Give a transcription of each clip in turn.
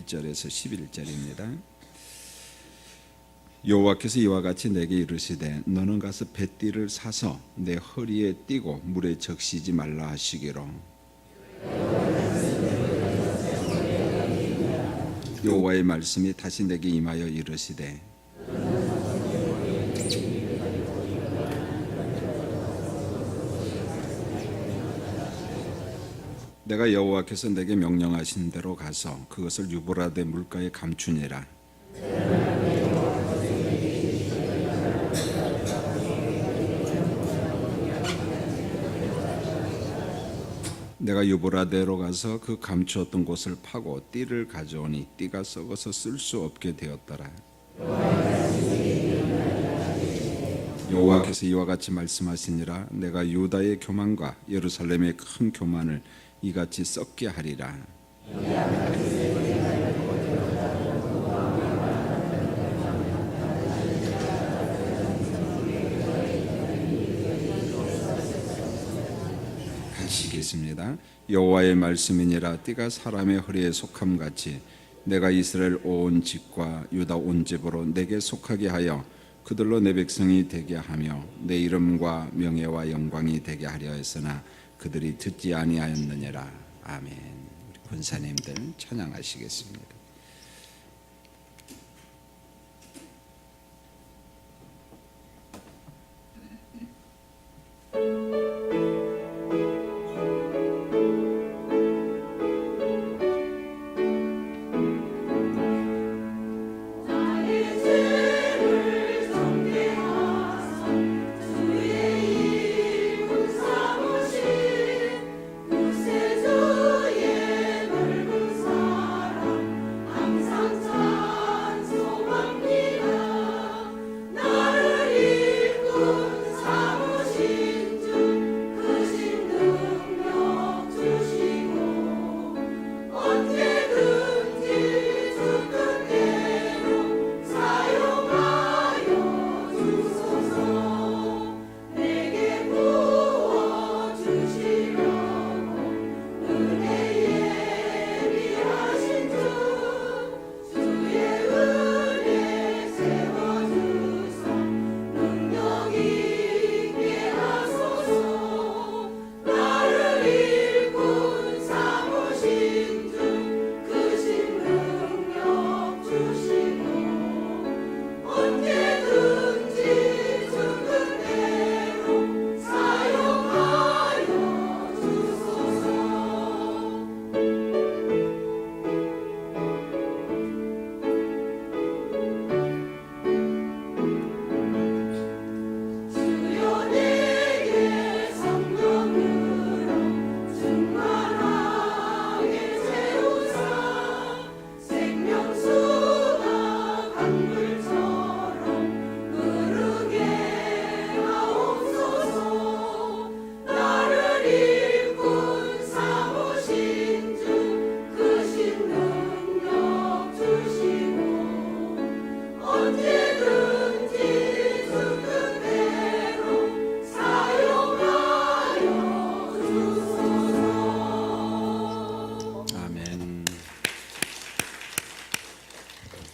1절에서 11절입니다. 여호와께서 이와 같이 내게 이르시되 너는 가서 뱃띠를 사서 내 허리에 띠고 물에 적시지 말라 하시기로. 여호와의 말씀이 다시 내게 임하여 이르시되 내가 여호와께서 내게 명령하신 대로 가서 그것을 유브라데 물가에 감추니라. 내가 유브라데로 가서 그 감추었던 곳을 파고 띠를 가져오니 띠가 썩어서 쓸 수 없게 되었더라. 여호와께서 이와 같이 말씀하시니라. 내가 유다의 교만과 예루살렘의 큰 교만을 이같이 썩게 하리라. 하시겠습니다. 여호와의 말씀이니라. 띠가 사람의 허리에 속함같이 내가 이스라엘 온 집과 유다 온 집으로 내게 속하게 하여 그들로 내 백성이 되게 하며 내 이름과 명예와 영광이 되게 하려 했으나 그들이 듣지 아니하였느니라. 아멘. 우리 권사님들 찬양하시겠습니다.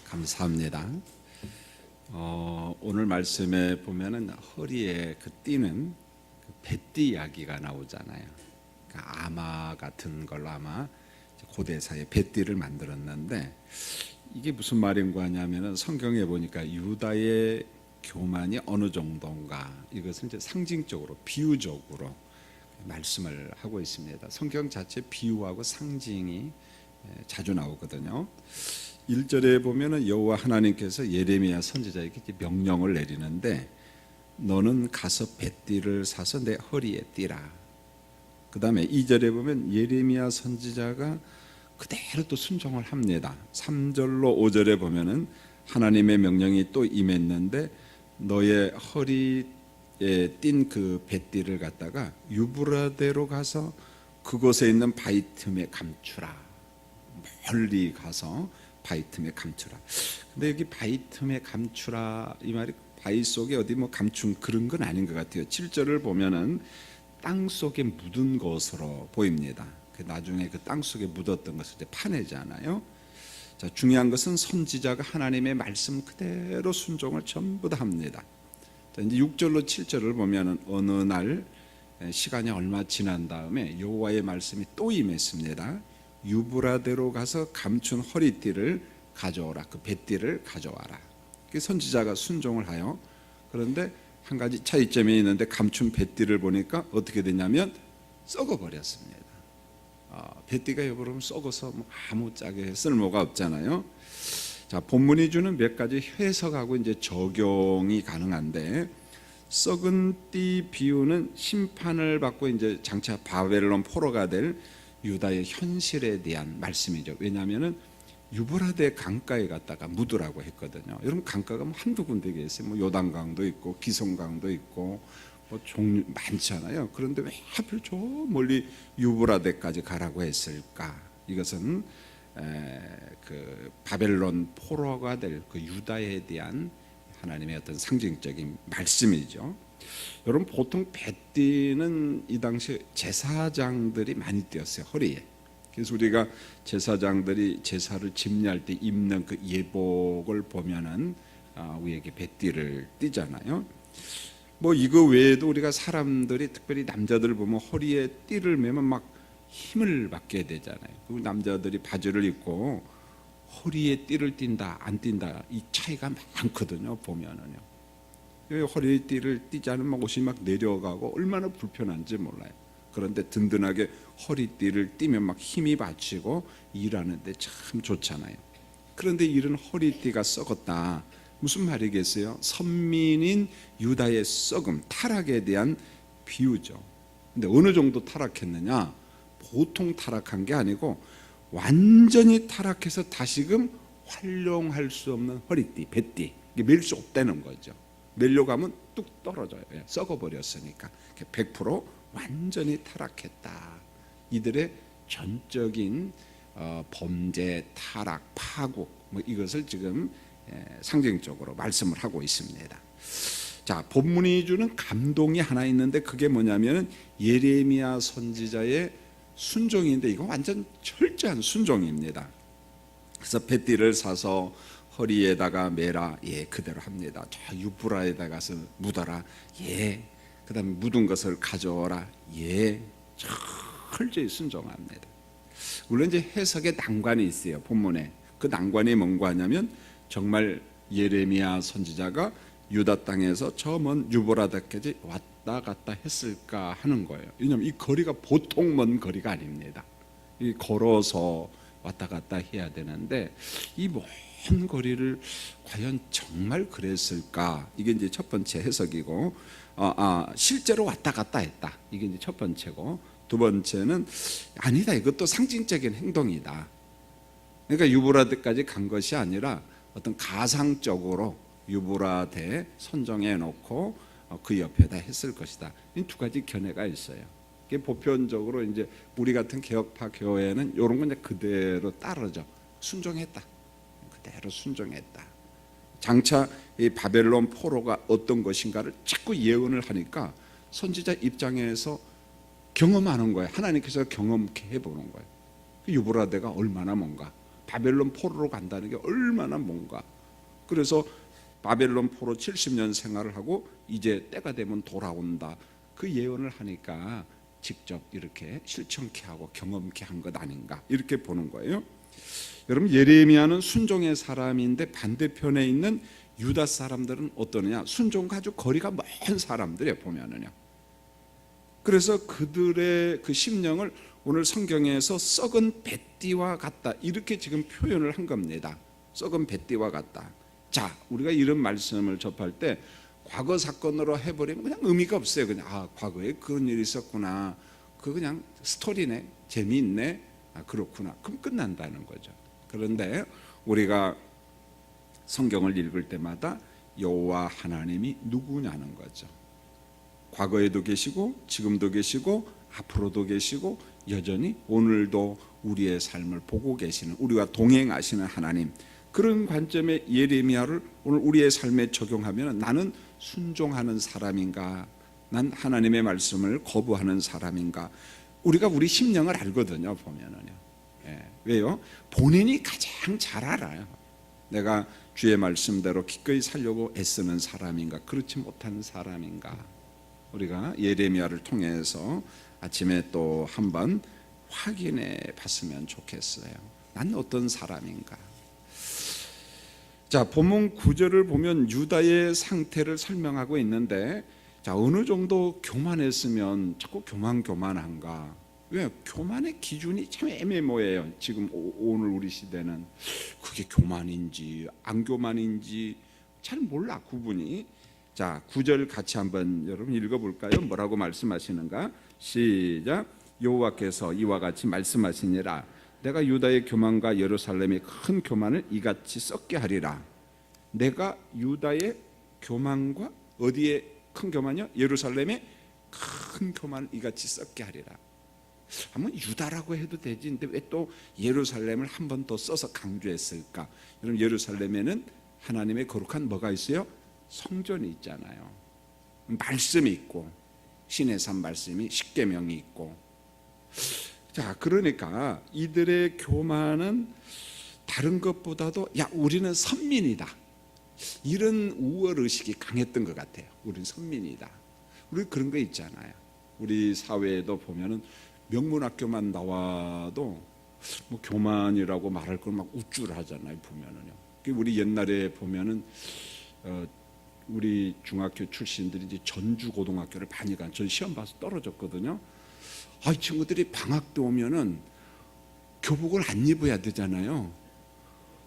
감사합니다. 오늘 말씀에 보면은 허리에 그 띠는 그 뱃띠 이야기가 나오잖아요. 그러니까 아마 같은 걸로 아마 고대사에 뱃띠를 만들었는데 이게 무슨 말인가 하냐면은 성경에 보니까 유다의 교만이 어느 정도인가 이것을 이제 상징적으로 비유적으로 말씀을 하고 있습니다. 성경 자체 비유하고 상징이 자주 나오거든요. 1절에 보면은 여호와 하나님께서 예레미야 선지자에게 명령을 내리는데 너는 가서 뱃띠를 사서 내 허리에 띠라. 그 다음에 2절에 보면 예레미야 선지자가 그대로 또 순종을 합니다. 3절로 5절에 보면은 하나님의 명령이 또 임했는데 너의 허리에 띈 그 뱃띠를 갖다가 유브라데로 가서 그곳에 있는 바위 틈에 감추라. 멀리 가서 바위 틈에 감추라. 근데 여기 바위 틈에 감추라 이 말이 바위 속에 어디 뭐 감춘 그런 건 아닌 것 같아요. 7절을 보면은 땅 속에 묻은 것으로 보입니다. 나중에 그 땅 속에 묻었던 것을 이제 파내잖아요. 자, 중요한 것은 선지자가 하나님의 말씀 그대로 순종을 전부 다 합니다. 자, 이제 6절로 7절을 보면은 어느 날 시간이 얼마 지난 다음에 여호와의 말씀이 또 임했습니다. 유브라데로 가서 감춘 허리띠를 가져오라. 그 뱃띠를 가져와라. 그 선지자가 순종을 하여, 그런데 한 가지 차이점이 있는데 감춘 뱃띠를 보니까 어떻게 되냐면 썩어버렸습니다. 뱃띠가 여러분 썩어서 뭐 아무짝에 쓸모가 없잖아요. 자, 본문이 주는 몇 가지 해석하고 이제 적용이 가능한데, 썩은 띠 비유는 심판을 받고 이제 장차 바벨론 포로가 될 유다의 현실에 대한 말씀이죠. 왜냐하면은 유브라데 강가에 갔다가 묻으라고 했거든요. 여러분 강가가 뭐 한두 군데가 있어요. 뭐 요단강도 있고 기송강도 있고 뭐 종류 많잖아요. 그런데 왜 하필 저 멀리 유브라데까지 가라고 했을까? 이것은 그 바벨론 포로가 될 그 유다에 대한 하나님의 어떤 상징적인 말씀이죠. 여러분 보통 뱃띠는 이 당시 제사장들이 많이 띄었어요, 허리에. 그래서 우리가 제사장들이 제사를 집례할 때 입는 그 예복을 보면은 위에 뱃띠를 띠잖아요. 뭐 이거 외에도 우리가 사람들이 특별히 남자들 보면 허리에 띠를 매면 막 힘을 받게 되잖아요. 그 남자들이 바지를 입고 허리에 띠를 띈다 안 띈다 이 차이가 많거든요. 보면은요. 허리에 띠를 띠지 않으면 옷이 막 내려가고 얼마나 불편한지 몰라요. 그런데 든든하게 허리띠를 띠면 막 힘이 받치고 일하는데 참 좋잖아요. 그런데 이런 허리띠가 썩었다. 무슨 말이겠어요? 선민인 유다의 썩음, 타락에 대한 비유죠. 근데 어느 정도 타락했느냐? 보통 타락한 게 아니고 완전히 타락해서 다시금 활용할 수 없는 허리띠, 뱃띠, 이게 멜 수 없다는 거죠. 멜려고 하면 뚝 떨어져요. 썩어버렸으니까 100% 완전히 타락했다. 이들의 전적인 범죄, 타락, 파국, 뭐 이것을 지금 상징적으로 말씀을 하고 있습니다. 자, 본문이 주는 감동이 하나 있는데 그게 뭐냐면 예레미야 선지자의 순종인데 이거 완전 철저한 순종입니다. 그래서 뱃띠를 사서 허리에다가 매라. 예, 그대로 합니다. 저 유브라에다 가서 묻어라. 예. 그 다음에 묻은 것을 가져오라. 예. 철저히 순종합니다. 물론 이제 해석에 난관이 있어요. 본문에. 그 난관이 뭔가 하냐면 정말 예레미야 선지자가 유다 땅에서 저 먼 유브라데까지 왔다 갔다 했을까 하는 거예요. 왜냐하면 이 거리가 보통 먼 거리가 아닙니다. 이 걸어서 왔다 갔다 해야 되는데 이 먼 거리를 과연 정말 그랬을까? 이게 이제 첫 번째 해석이고, 실제로 왔다 갔다 했다. 이게 이제 첫 번째고, 두 번째는 아니다. 이것도 상징적인 행동이다. 그러니까 유브라데까지 간 것이 아니라 어떤 가상적으로 유브라데 선정해 놓고 그 옆에다 했을 것이다. 이 두 가지 견해가 있어요. 이게 보편적으로 이제 우리 같은 개혁파 교회는 이런 건 이제 그대로 따르죠. 순종했다. 그대로 순종했다. 장차 이 바벨론 포로가 어떤 것인가를 자꾸 예언을 하니까 선지자 입장에서 경험하는 거예요. 하나님께서 경험케 해보는 거예요. 유브라데가 얼마나 뭔가, 바벨론 포로로 간다는 게 얼마나 뭔가. 그래서 바벨론 포로 70년 생활을 하고 이제 때가 되면 돌아온다. 그 예언을 하니까 직접 이렇게 실천케 하고 경험케 한 것 아닌가 이렇게 보는 거예요. 여러분 예레미야는 순종의 사람인데 반대편에 있는 유다 사람들은 어떠느냐? 순종과 아주 거리가 먼 사람들이에요. 보면은요. 그래서 그들의 그 심령을 오늘 성경에서 썩은 뱃띠와 같다 이렇게 지금 표현을 한 겁니다. 썩은 뱃띠와 같다. 자, 우리가 이런 말씀을 접할 때 과거 사건으로 해버리면 그냥 의미가 없어요. 그냥 과거에 그런 일이 있었구나. 그 그냥 스토리네, 재미있네. 그렇구나. 그럼 끝난다는 거죠. 그런데 우리가 성경을 읽을 때마다 여호와 하나님이 누구냐는 거죠. 과거에도 계시고 지금도 계시고 앞으로도 계시고 여전히 오늘도 우리의 삶을 보고 계시는, 우리와 동행하시는 하나님. 그런 관점의 예레미야를 오늘 우리의 삶에 적용하면 나는 순종하는 사람인가, 난 하나님의 말씀을 거부하는 사람인가, 우리가 우리 심령을 알거든요. 보면은요. 왜요? 본인이 가장 잘 알아요. 내가 주의 말씀대로 기꺼이 살려고 애쓰는 사람인가, 그렇지 못한 사람인가. 우리가 예레미야를 통해서 아침에 또 한번 확인해 봤으면 좋겠어요. 난 어떤 사람인가. 자, 본문 9절을 보면 유다의 상태를 설명하고 있는데, 자, 어느 정도 교만했으면 자꾸 교만한가? 왜? 교만의 기준이 참 애매모호해요. 지금 오늘 우리 시대는 그게 교만인지 안 교만인지 잘 몰라, 구분이. 자, 9절 같이 한번 여러분 읽어볼까요? 뭐라고 말씀하시는가? 시작. 여호와께서 이와 같이 말씀하시니라. 내가 유다의 교만과 예루살렘의 큰 교만을 이같이 썩게 하리라. 내가 유다의 교만과 어디에 큰 교만이요? 예루살렘의 큰 교만을 이같이 썩게 하리라. 한번 유다라고 해도 되지, 근데 왜 또 예루살렘을 한 번 더 써서 강조했을까? 여러분, 예루살렘에는 하나님의 거룩한 뭐가 있어요? 성전이 있잖아요. 말씀이 있고, 신의 산 말씀이 십계명이 있고. 자, 그러니까 이들의 교만은 다른 것보다도 야, 우리는 선민이다, 이런 우월 의식이 강했던 것 같아요. 우리는 선민이다. 우리 그런 거 있잖아요. 우리 사회에도 보면은 명문학교만 나와도 뭐 교만이라고 말할 걸 막 우쭐하잖아요. 보면은요. 우리 옛날에 보면은 우리 중학교 출신들이 이제 전주 고등학교를 많이 간, 전 시험 봐서 떨어졌거든요. 이 친구들이 방학 때 오면은 교복을 안 입어야 되잖아요.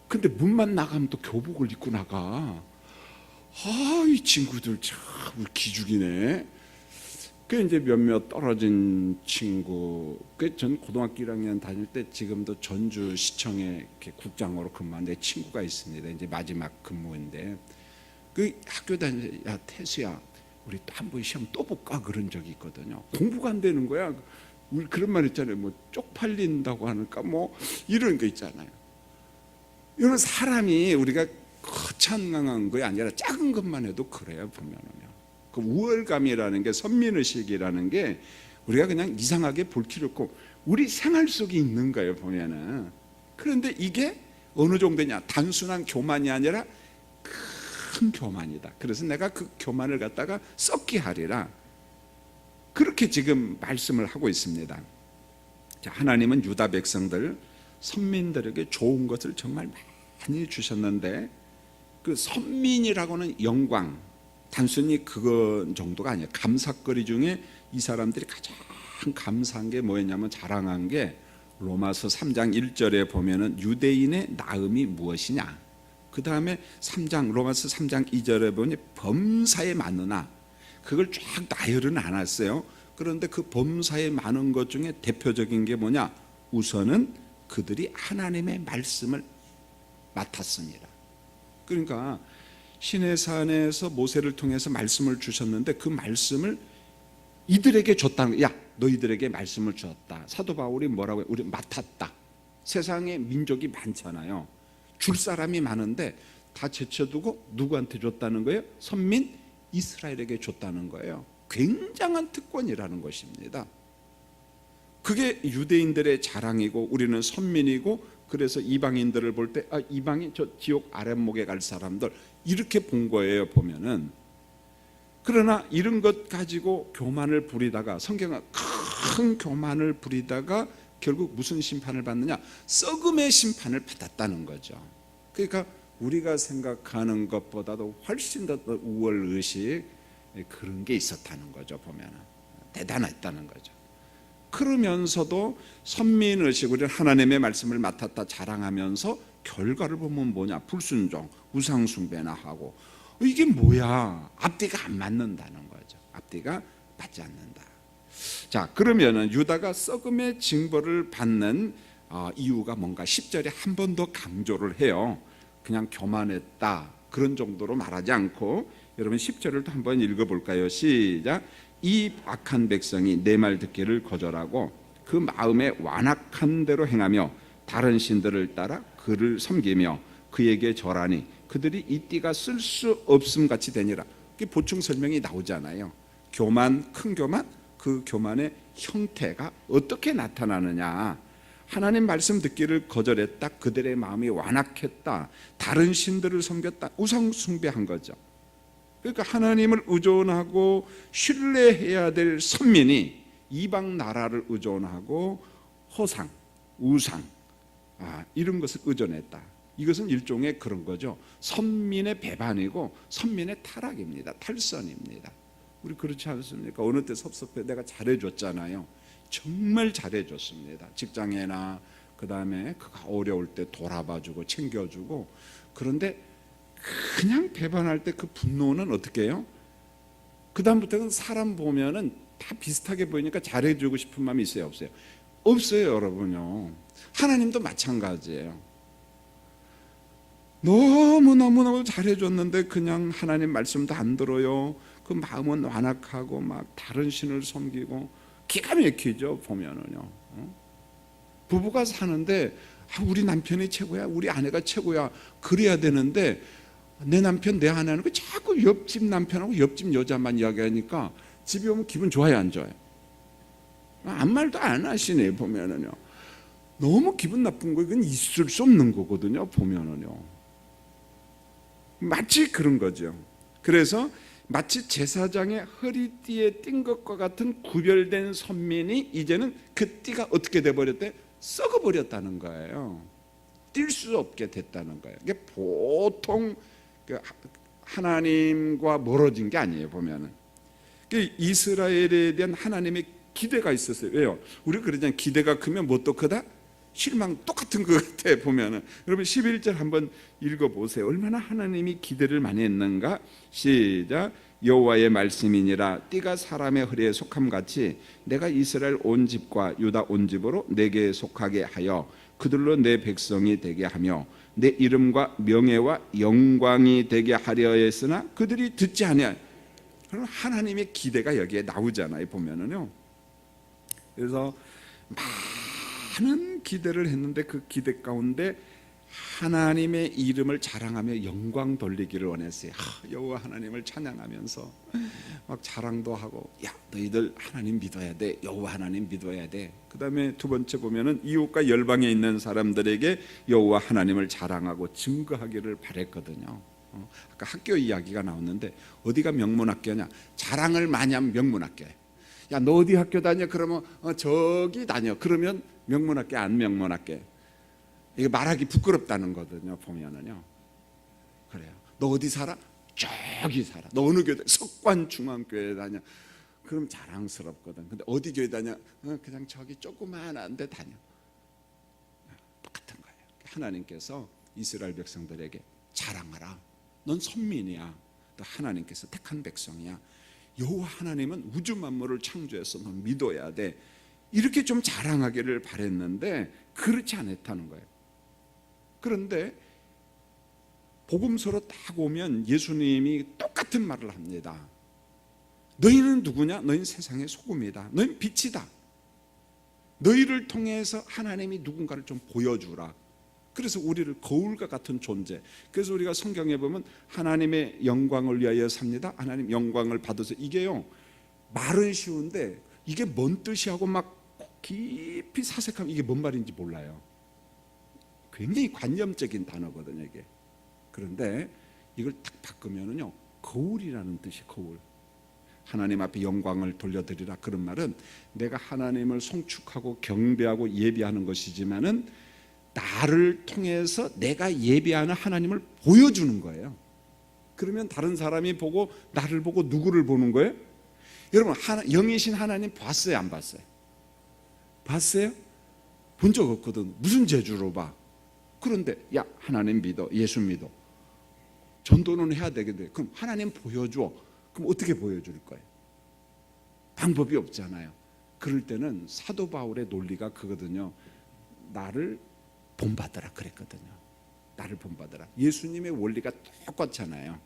근데 문만 나가면 또 교복을 입고 나가. 이 친구들 참 기죽이네. 그 이제 몇몇 떨어진 친구, 전 고등학교 1학년 다닐 때 지금도 전주시청에 이렇게 국장으로 근무한 내 친구가 있습니다. 이제 마지막 근무인데, 그 학교 다닐 때, 야 태수야, 우리 또 한 번 시험 또 볼까, 그런 적이 있거든요. 공부가 안 되는 거야. 우리 그런 말 있잖아요. 뭐 쪽팔린다고 하니까 뭐 이런 거 있잖아요. 이런 사람이 우리가 거창한 게 아니라 작은 것만 해도 그래요. 보면은요. 그 우월감이라는 게, 선민의식이라는 게 우리가 그냥 이상하게 볼 필요 없고 우리 생활 속에 있는 거예요, 보면은. 그런데 이게 어느 정도냐? 단순한 교만이 아니라 큰 교만이다. 그래서 내가 그 교만을 갖다가 썩게 하리라. 그렇게 지금 말씀을 하고 있습니다. 자, 하나님은 유다 백성들, 선민들에게 좋은 것을 정말 많이 주셨는데, 그 선민이라고는 영광, 단순히 그거 정도가 아니에요. 감사거리 중에 이 사람들이 가장 감사한 게 뭐였냐면, 자랑한 게 로마서 3장 1절에 보면은 유대인의 나음이 무엇이냐. 그 다음에 로마서 3장 2절에 보니 범사에 많으나, 그걸 쫙 나열은 안 했어요. 그런데 그 범사에 많은 것 중에 대표적인 게 뭐냐? 우선은 그들이 하나님의 말씀을 맡았습니다. 그러니까 시내산에서 모세를 통해서 말씀을 주셨는데, 그 말씀을 이들에게 줬다는 거야. 야, 너희들에게 말씀을 주었다. 사도 바울이 뭐라고 해요? 우리 맡았다. 세상에 민족이 많잖아요. 줄 사람이 많은데 다 제쳐두고 누구한테 줬다는 거예요? 선민 이스라엘에게 줬다는 거예요. 굉장한 특권이라는 것입니다. 그게 유대인들의 자랑이고 우리는 선민이고, 그래서 이방인들을 볼 때 이방인 저 지옥 아랫목에 갈 사람들, 이렇게 본 거예요, 보면은. 그러나 이런 것 가지고 교만을 부리다가, 성경은 큰 교만을 부리다가 결국 무슨 심판을 받느냐? 썩음의 심판을 받았다는 거죠. 그러니까 우리가 생각하는 것보다도 훨씬 더 우월의식, 그런 게 있었다는 거죠. 보면 대단했다는 거죠. 그러면서도 선민의식, 우리는 하나님의 말씀을 맡았다 자랑하면서 결과를 보면 뭐냐? 불순종, 우상숭배나 하고. 이게 뭐야? 앞뒤가 안 맞는다는 거죠. 앞뒤가 맞지 않는다. 자, 그러면은 유다가 썩음의 징벌을 받는 이유가 뭔가 10절에 한 번 더 강조를 해요. 그냥 교만했다 그런 정도로 말하지 않고, 여러분 10절을 또 한번 읽어볼까요? 시작. 이 악한 백성이 내 말 듣기를 거절하고 그 마음에 완악한 대로 행하며 다른 신들을 따라 그를 섬기며 그에게 절하니 그들이 이 띠가 쓸 수 없음 같이 되니라. 이게 보충 설명이 나오잖아요. 교만, 큰 교만, 그 교만의 형태가 어떻게 나타나느냐. 하나님 말씀 듣기를 거절했다. 그들의 마음이 완악했다. 다른 신들을 섬겼다. 우상 숭배한 거죠. 그러니까 하나님을 의존하고 신뢰해야 될 선민이 이방 나라를 의존하고 허상, 우상, 이런 것을 의존했다. 이것은 일종의 그런 거죠. 선민의 배반이고 선민의 타락입니다. 탈선입니다. 우리 그렇지 않습니까? 어느 때 섭섭해 내가 잘해줬잖아요. 정말 잘해줬습니다. 직장에나 그다음에 그가 어려울 때 돌아봐주고 챙겨주고. 그런데 그냥 배반할 때 그 분노는 어떻게 해요? 그 다음부터는 사람 보면은 다 비슷하게 보이니까 잘해주고 싶은 마음이 있어요, 없어요? 없어요, 여러분요. 하나님도 마찬가지예요. 너무너무 잘해줬는데 그냥 하나님 말씀도 안 들어요. 그 마음은 완악하고 막 다른 신을 섬기고. 기가 막히죠, 보면은요. 부부가 사는데 우리 남편이 최고야, 우리 아내가 최고야, 그래야 되는데 내 남편 내 아내는 자꾸 옆집 남편하고 옆집 여자만 이야기하니까 집에 오면 기분 좋아요, 안 좋아요? 아무 말도 안 하시네, 보면은요. 너무 기분 나쁜 거, 이건 있을 수 없는 거거든요, 보면은요. 마치 그런 거죠. 그래서 마치 제사장의 허리띠에 띈 것과 같은 구별된 선민이 이제는 그 띠가 어떻게 돼버렸대? 썩어버렸다는 거예요. 뛸 수 없게 됐다는 거예요. 이게 보통 하나님과 멀어진 게 아니에요, 보면은. 이스라엘에 대한 하나님의 기대가 있었어요. 왜요? 우리가 그러잖아요. 기대가 크면 뭣도 크다? 실망 똑같은 것 같아, 보면은. 여러분 11절 한번 읽어보세요. 얼마나 하나님이 기대를 많이 했는가? 시작. 여호와의 말씀이니라. 띠가 사람의 허리에 속함같이 내가 이스라엘 온 집과 유다 온 집으로 내게 속하게 하여 그들로 내 백성이 되게 하며 내 이름과 명예와 영광이 되게 하려 했으나 그들이 듣지 아니하여. 그럼 하나님의 기대가 여기에 나오잖아요, 보면은요. 그래서 많은 기대를 했는데 그 기대 가운데 하나님의 이름을 자랑하며 영광 돌리기를 원했어요. 여호와 하나님을 찬양하면서 막 자랑도 하고, 야 너희들 하나님 믿어야 돼, 여호와 하나님 믿어야 돼. 그 다음에 두 번째 보면은 이웃과 열방에 있는 사람들에게 여호와 하나님을 자랑하고 증거하기를 바랬거든요. 아까 학교 이야기가 나왔는데 어디가 명문학교냐? 자랑을 많이 하면 명문학교예요. 야 너 어디 학교 다녀? 그러면 저기 다녀. 그러면 명문학교 안 명문학교. 이게 말하기 부끄럽다는 거거든요, 보면은요. 그래요. 너 어디 살아? 저기 살아. 너 어느 교회? 석관중앙교회 다녀. 그럼 자랑스럽거든. 근데 어디 교회 다녀? 그냥 저기 조그마한 데 다녀. 똑같은 거예요. 하나님께서 이스라엘 백성들에게 자랑하라. 넌 선민이야. 또 하나님께서 택한 백성이야. 여호와 하나님은 우주 만물을 창조해서 넌 믿어야 돼. 이렇게 좀 자랑하기를 바랬는데 그렇지 않았다는 거예요. 그런데 복음서로 딱 오면 예수님이 똑같은 말을 합니다. 너희는 누구냐? 너희는 세상의 소금이다. 너희는 빛이다. 너희를 통해서 하나님이 누군가를 좀 보여주라. 그래서 우리를 거울과 같은 존재. 그래서 우리가 성경에 보면 하나님의 영광을 위하여 삽니다. 하나님 영광을 받으세요. 이게요, 말은 쉬운데 이게 뭔 뜻이하고 막 깊이 사색하면 이게 뭔 말인지 몰라요. 굉장히 관념적인 단어거든요, 이게. 그런데 이걸 딱 바꾸면은요, 거울이라는 뜻이 거울. 하나님 앞에 영광을 돌려드리라. 그런 말은 내가 하나님을 송축하고 경배하고 예배하는 것이지만은 나를 통해서 내가 예배하는 하나님을 보여주는 거예요. 그러면 다른 사람이 보고 나를 보고 누구를 보는 거예요? 여러분 영이신 하나님 봤어요, 안 봤어요? 봤어요? 본 적 없거든. 무슨 재주로 봐? 그런데 야 하나님 믿어, 예수 믿어, 전도는 해야 되겠는데 그럼 하나님 보여줘. 그럼 어떻게 보여줄 거예요? 방법이 없잖아요. 그럴 때는 사도 바울의 논리가 그거든요. 나를 본받으라 그랬거든요. 나를 본받으라. 예수님의 원리가 똑같잖아요.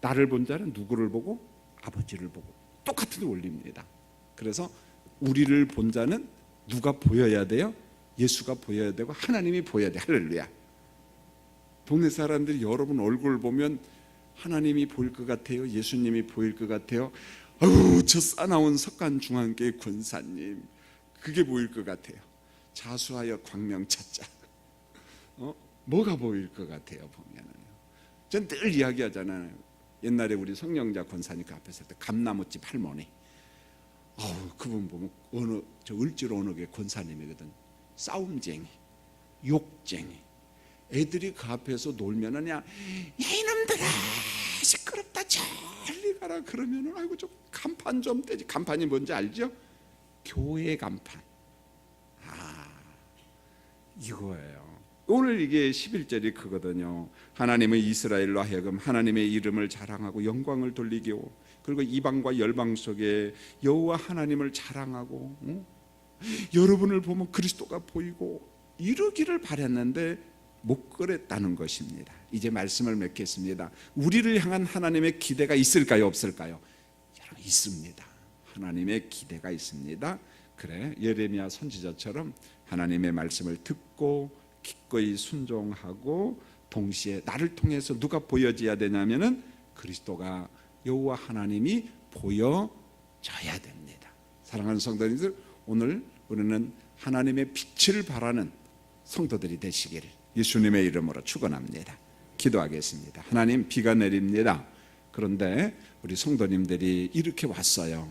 나를 본 자는 누구를 보고? 아버지를 보고. 똑같은 원리입니다. 그래서 우리를 본 자는 누가 보여야 돼요? 예수가 보여야 되고 하나님이 보여야 돼. 할렐루야. 동네 사람들이 여러분 얼굴 보면 하나님이 보일 것 같아요? 예수님이 보일 것 같아요? 아유 저 싸나운 석관중앙교회 권사님 그게 보일 것 같아요. 자수하여 광명 찾자. 뭐가 보일 것 같아요 보면은요. 전 늘 이야기하잖아요. 옛날에 우리 성령자 권사님 그 앞에 설 때 감나무집 할머니. 그분 보면 저 을지로 어느 게 권사님이거든. 싸움쟁이, 욕쟁이. 애들이 그 앞에서 놀면은 그냥 야 이놈들아 시끄럽다 저리 가라 그러면은 아이고 좀 간판 좀 떼지. 간판이 뭔지 알죠? 교회 간판. 이거예요. 오늘 이게 11절이 크거든요. 하나님의 이스라엘로 하여금 하나님의 이름을 자랑하고 영광을 돌리게 하고, 그리고 이방과 열방 속에 여호와 하나님을 자랑하고 여러분을 보면 그리스도가 보이고 이러기를 바랬는데 못 그랬다는 것입니다. 이제 말씀을 맺겠습니다. 우리를 향한 하나님의 기대가 있을까요 없을까요? 여러분 있습니다. 하나님의 기대가 있습니다. 그래 예레미야 선지자처럼 하나님의 말씀을 듣고 기꺼이 순종하고, 동시에 나를 통해서 누가 보여져야 되냐면은 그리스도가 여호와 하나님이 보여져야 됩니다. 사랑하는 성도님들, 오늘 우리는 하나님의 빛을 발하는 성도들이 되시기를 예수님의 이름으로 축원합니다. 기도하겠습니다. 하나님, 비가 내립니다. 그런데 우리 성도님들이 이렇게 왔어요.